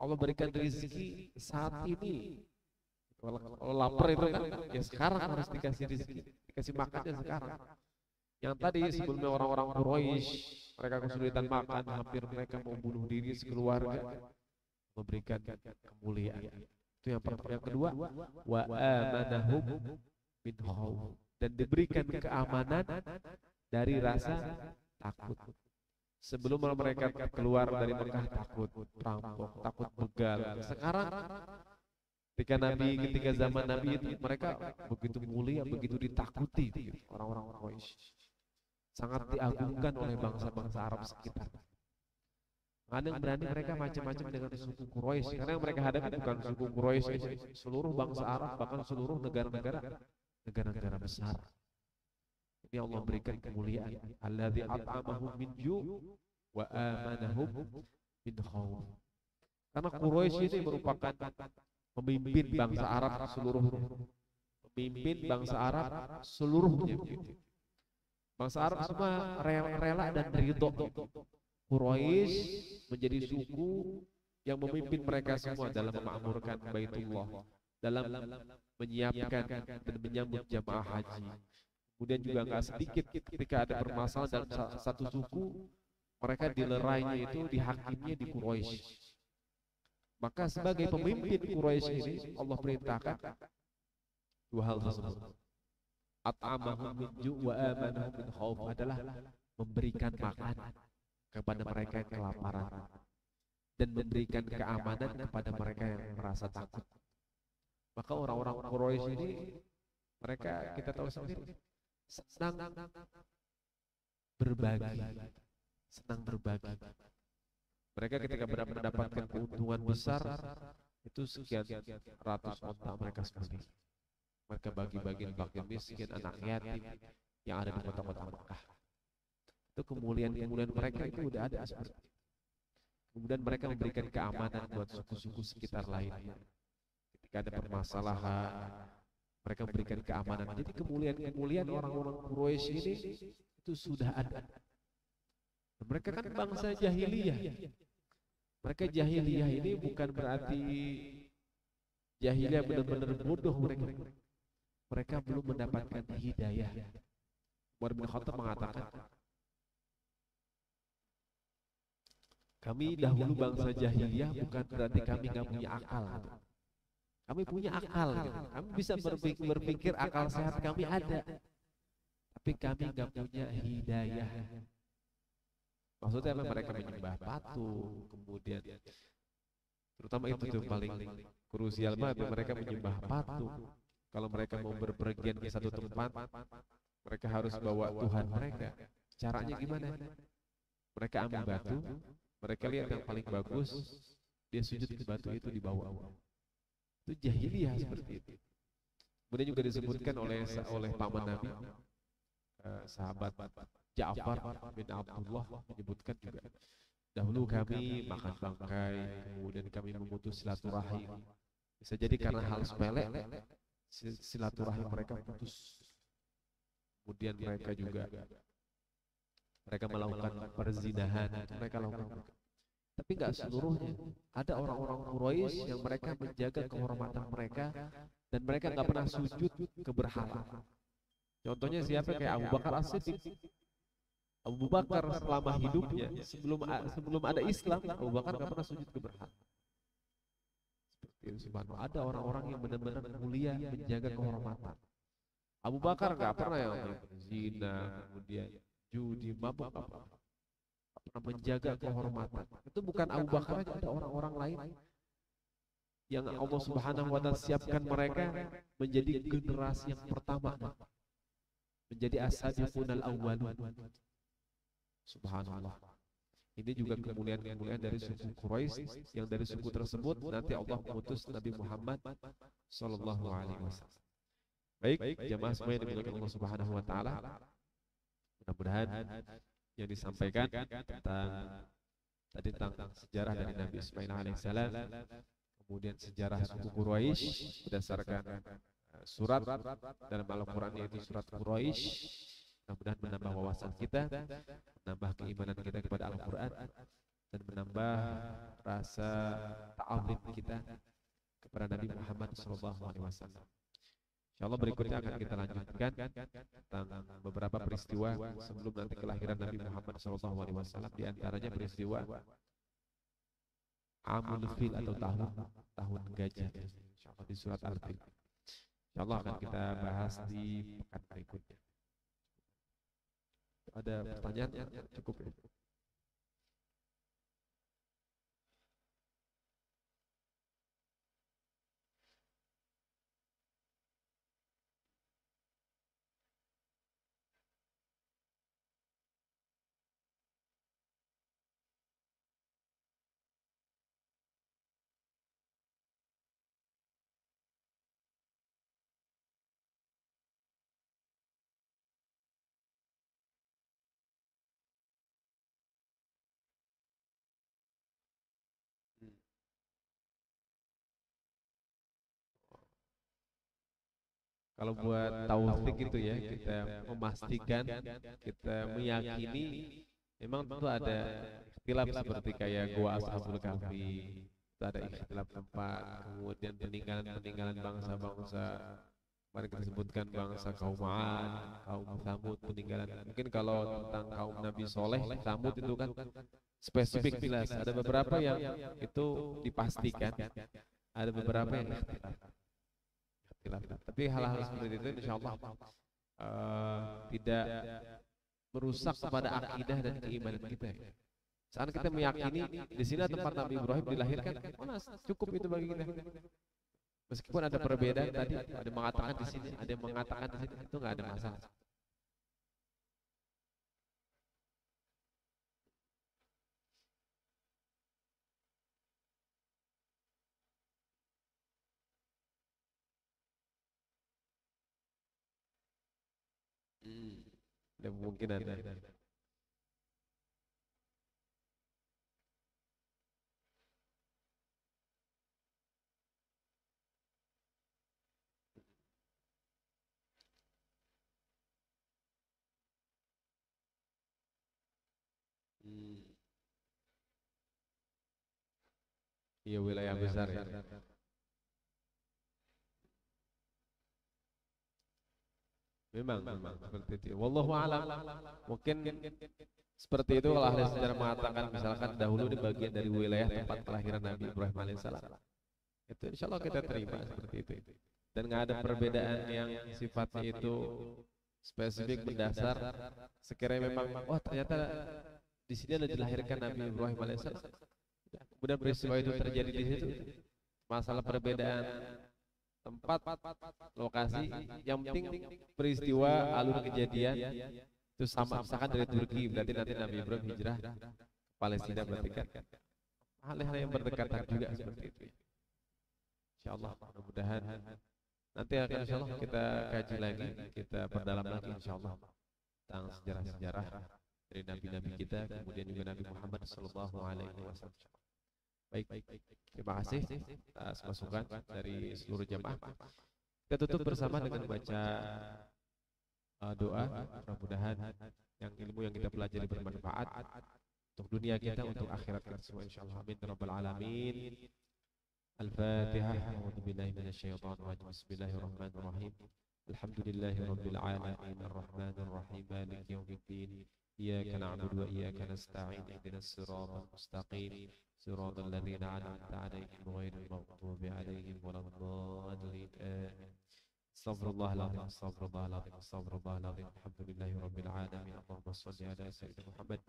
Allah berikan rezeki saat ini. Kalau lapar itu kan ya sekarang harus dikasih rezeki, dikasih makannya sekarang. Yang tadi sebelumnya orang-orang Quraisy, mereka kesulitan makan, hampir mereka mau bunuh diri sekeluarga, memberikan kemuliaan. Itu yang pertama. Yang kedua, wa amanahum min khauf, dan diberikan keamanan dari rasa takut. Sebelum mereka keluar dari Mekah takut perampok, takut begal. Sekarang ketika zaman Nabi itu mereka begitu mulia, begitu ditakuti orang-orang Quraisy. Sangat diagungkan oleh bangsa-bangsa Arab sekitar. Ada yang berani mereka macam-macam dengan suku Quraisy, karena yang mereka hadapi bukan suku Quraisy, seluruh bangsa Arab, bahkan seluruh negara-negara besar. Ini Allah berikan kemuliaan. Alladzi at'amahum min ju' wa amanahum min khauf. Karena Quraisy ini merupakan pemimpin bangsa Arab seluruhnya. Bangsa Arab semua rela dan ridho Quraisy menjadi suku yang memimpin mereka semua dalam memakmurkan Baitullah, dalam menyiapkan dan menyambut jamaah haji. Kemudian juga nggak sedikit ketika ada permasalahan dalam satu suku, mereka dilerainya itu, dihakiminya di Quraisy. Maka sebagai pemimpin Quraisy ini Allah perintahkan dua hal tersebut. At'amahum min ju' wa amanahum min khauf, adalah memberikan makan kepada mereka yang kelaparan dan memberikan keamanan kepada mereka yang merasa takut. Maka orang-orang Quraisy ini, mereka kita tahu sendiri, senang berbagi. Mereka ketika mendapatkan keuntungan besar itu sekian ratus onta mereka sekali. Mereka bagi-bagi fakir miskin, anak yatim yang ada di kota-kota Mekah. Itu kemuliaan mereka itu udah ada seperti itu. Kemudian mereka memberikan keamanan buat suku-suku sekitar lainnya. Ketika ada permasalahan, mereka memberikan keamanan. Jadi kemuliaan orang-orang Quraisy ini itu sudah ada. Mereka kan bangsa jahiliyah. Mereka jahiliyah ini bukan berarti jahiliyah benar-benar bodoh mereka. Mereka belum mendapatkan hidayah. Umar bin Khattab mengatakan, kami dahulu bangsa jahiliyah bukan berarti kami nggak punya akal. Kami punya akal, gitu. Kami bisa berpikir, akal sehat kami ada, tapi kami nggak punya hidayah. Maksudnya apa? Mereka menyembah patung, kemudian terutama itu tuh paling krusial banget, mereka menyembah patung. Kalau mereka mau berpergian ke satu tempat, mereka harus bawa Tuhan mereka. Caranya gimana? Mereka ambil batu, mereka lihat yang paling bagus, dia sujud ke batu itu di bawah. Itu jahiliyah seperti itu. Kemudian juga disebutkan oleh paman Nabi, sahabat Ja'far bin Abdullah menyebutkan juga, dahulu kami makan bangkai, kemudian kami memutus silaturahim. Bisa jadi karena hal sepele silaturahim mereka putus. Kemudian mereka juga melakukan perzinahan, mereka lakukan. Tapi nggak seluruhnya. Ada orang-orang Quraisy yang mereka menjaga kehormatan mereka dan mereka nggak pernah sujud ke berhala. Contohnya siapa? Kayak Abu Bakar As-Siddiq. Abu Bakar selama hidupnya sebelum ada Islam, Abu Bakar nggak pernah sujud ke berhala. Seperti itu, subhanallah. Ada orang-orang yang benar-benar mulia menjaga kehormatan. Abu Bakar nggak pernah yang zina, kemudian judi, mabuk, apa, pernah menjaga kehormatan. Itu bukan Abu Bakar aja, ada orang-orang lain yang Allah Subhanahu wa taala siapkan mereka menjadi generasi yang pertama, menjadi as-sabiqunal awwalun. Subhanallah. Ini juga kemuliaan-kemuliaan dari suku Quraisy, yang dari suku tersebut nanti Allah mengutus Nabi Muhammad sallallahu alaihi wasallam. Baik, jamaah semua yang dimuliakan Allah Subhanahu wa taala. Mudah-mudahan yang disampaikan tentang sejarah dari Nabi Ismail alaihissalam, kemudian sejarah suku Quraisy berdasarkan surat dalam Al-Quran, yaitu surat Quraisy, mudah-mudahan menambah wawasan kita, menambah keimanan kita kepada Al-Quran, dan menambah rasa ta'zim kita kepada Nabi Muhammad SAW. Insyaallah berikutnya akan kita lanjutkan tentang beberapa peristiwa sebelum nanti kelahiran Nabi Muhammad SAW. Di antaranya peristiwa Amul Fil atau tahun gajah, insyaallah di surat Al-Fil. Insyaallah akan kita bahas di pekan berikutnya. Ada pertanyaan? Cukup ya? Kalau buat taufik itu ya, kita memastikan, kita meyakini memang tentu ada ikhtilaf seperti kayak gua Ashabul Kahfi, itu ada ikhtilaf tempat, kemudian peninggalan bangsa-bangsa, mari kita sebutkan bangsa kaum 'Ad, kaum Tsamud, peninggalan. Mungkin kalau tentang kaum Nabi Soleh, Tsamud itu kan spesifik jelas. Ada beberapa yang itu dipastikan, ada beberapa yang ikhtilaf. Tapi hal-hal seperti itu insya Allah tidak merusak kepada akidah dan keimanan kita. Saat kita meyakini di sini tempat Nabi Ibrahim dilahirkan, cukup itu bagi kita. Meskipun ada perbedaan tadi, ada yang mengatakan di sini, ada yang mengatakan di sini, itu nggak ada masalah. Ada mungkin ada. Iya, wilayah besar ya. Memang seperti itu. Wallahu a'lam. Mungkin seperti itu kalau ahli sejarah mengatakan, misalkan dahulu ini bagian dari wilayah tempat kelahiran Nabi Ibrahim alaihissalam. Itu insya Allah kita terima seperti itu. Dan nggak ada perbedaan yang sifatnya itu spesifik mendasar. Sekiranya memang, oh ternyata di sini ada dilahirkan Nabi Ibrahim alaihissalam. Kemudian peristiwa itu terjadi di situ. Masalah perbedaan tempat, lokasi, yang penting peristiwa alur kejadian itu sama. Misalkan dari Turki, berarti nanti Nabi Ibrahim hijrah ke Palestina, berarti kan hal-hal yang berdekatan juga seperti itu. Insyaallah, mudah-mudahan nanti akan insyaallah kita kaji lagi, kita perdalam lagi insyaallah tentang sejarah-sejarah dari nabi-nabi kita, kemudian juga Nabi Muhammad sallallahu alaihi wasallam. Baik, terima kasih atas masukan dari seluruh jamaah. Kita tutup bersama dengan baca doa. Mudah-mudahan yang ilmu yang kita pelajari bermanfaat untuk dunia kita, untuk akhirat kita semua insyaallah. Amin rabbal alamin. Al-Fatihah. A'udzu billahi minasyaitonir rajim. Bismillahirrahmanirrahim. Alhamdulillahi rabbil alamin arrahmanir rahim maliki yaumiddin. Iyyaka na'budu wa iyyaka nasta'in ihdinas siratal mustaqim siratal ladzina an'amta 'alaihim ghairil maghdubi 'alaihim waladdallin. Astaghfirullahaladzim, astaghfirullahaladzim, astaghfirullahaladzim. Alhamdulillahi rabbil alamin. Allahumma salli ala sayyidina Muhammad.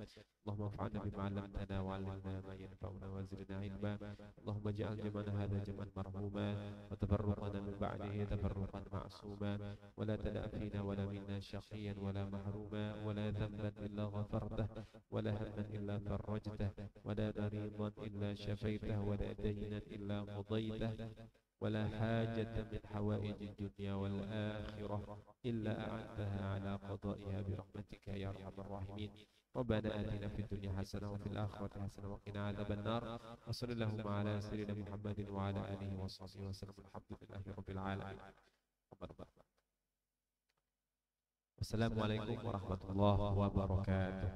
Allahumma anfa'na bima 'allamtana wa 'allimna ma yanfa'una wa zidna 'ilma. Allahumma ij'al jam'ana hadha jam'an marhuma wa tafarruqana min ba'dihi tafarruqan ma'suma wa la tada' fina wa la minna shaqiyyan wa la mahruma wa la dhanban illa ghafartah wa la hamman illa farrajtah wa la maridan illa shafaitah wa la daynan illa qadaytah ولا حاجة من حوائج الدنيا والآخرة إلا أعنتها على قضائها برحمتك يا أرحم الراحمين. ربنا آتنا في الدنيا حسنة وفي الآخرة حسنة وقنا عذاب النار. وصلى اللهم على سيدنا محمد وعلى آله وصحبه وسلم. الحمد لله رب العالمين. والسلام عليكم ورحمة الله وبركاته.